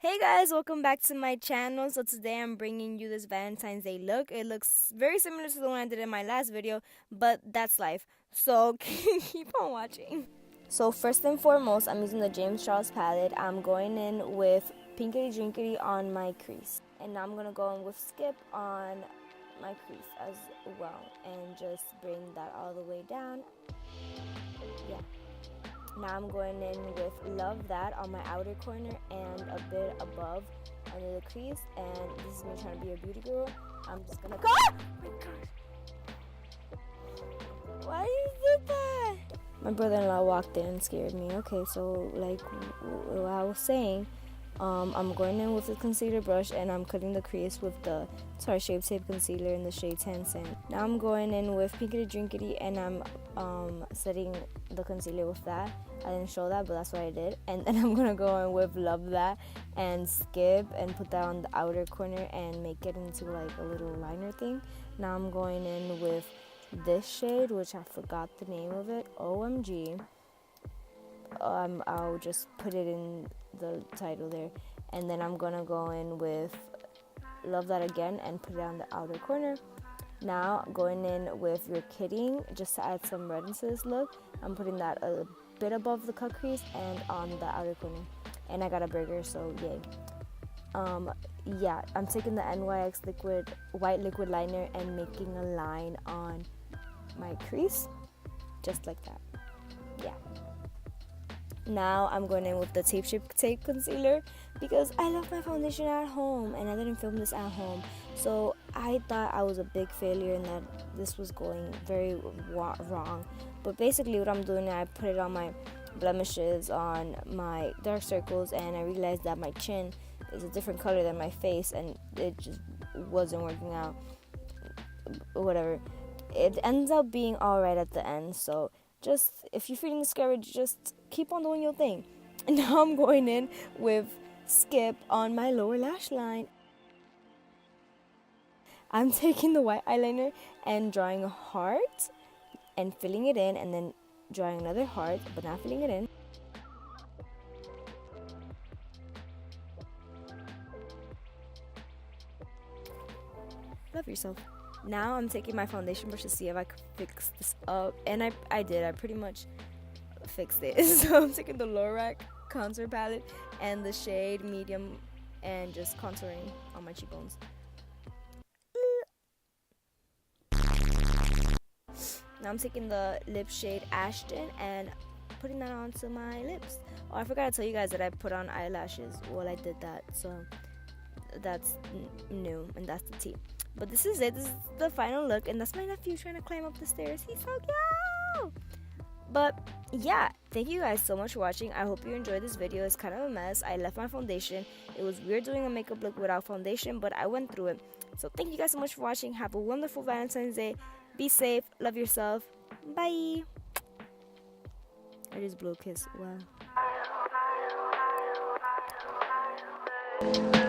Hey guys, welcome back to my channel. So today I'm bringing you this Valentine's Day look. It looks very similar to the one I did in my last video, but that's life. So keep on watching. So first and foremost, I'm using the James Charles palette. I'm going in with Pinkity Drinkity on my crease. And now I'm going to go in with Skip on my crease as well. And just bring that all the way down. Yeah. Now I'm going in with Love That on my outer corner and a bit above under the crease. And this is me trying to be a beauty girl. I'm just gonna go. Oh my gosh! Why you did that? My brother-in-law walked in and scared me. Okay, so like what I was saying, I'm going in with the concealer brush and I'm cutting the crease with the Tarte Shape Tape concealer in the shade 10 Sand. Now I'm going in with Pinkity Drinkity and I'm setting the concealer with that. I didn't show that, but that's what I did. And then I'm gonna go in with Love That and Skip and put that on the outer corner and make it into like a little liner thing. Now I'm going in with this shade, which I forgot the name of it. OMG. I'll just put it in the title there. And then I'm gonna go in with Love That again and put it on the outer corner. Now going in with You're Kidding, just to add some red into this look. I'm putting that a bit above the cut crease and on the outer corner. And I got a burger, so yay. Yeah, I'm taking the NYX white liquid liner and making a line on my crease, just like that. Yeah. Now I'm going in with the Tape Shape Tape concealer because I left my foundation at home and I didn't film this at home. So I thought I was a big failure and that this was going very wrong. But basically what I'm doing, I put it on my blemishes, on my dark circles, and I realized that my chin is a different color than my face and it just wasn't working out. Whatever. It ends up being alright at the end, so just, if you're feeling discouraged, just keep on doing your thing. And now I'm going in with Skip on my lower lash line. I'm taking the white eyeliner and drawing a heart and filling it in, and then drawing another heart, but not filling it in. Love yourself. Now I'm taking my foundation brush to see if I could fix this up, and I did. I pretty much fixed it. So I'm taking the Lorac contour palette and the shade medium and just contouring on my cheekbones. Now I'm taking the lip shade Ashton and putting that onto my lips. Oh, I forgot to tell you guys that I put on eyelashes. Well, I did that, so that's new, and that's the tea. But this is it. This is the final look, and that's my nephew trying to climb up the stairs. He's so cute. But yeah, thank you guys so much for watching. I hope you enjoyed this video. It's kind of a mess. I left my foundation. It was weird doing a makeup look without foundation, but I went through it. So thank you guys so much for watching. Have a wonderful Valentine's Day. Be safe. Love yourself. Bye. I just blew a kiss. Wow.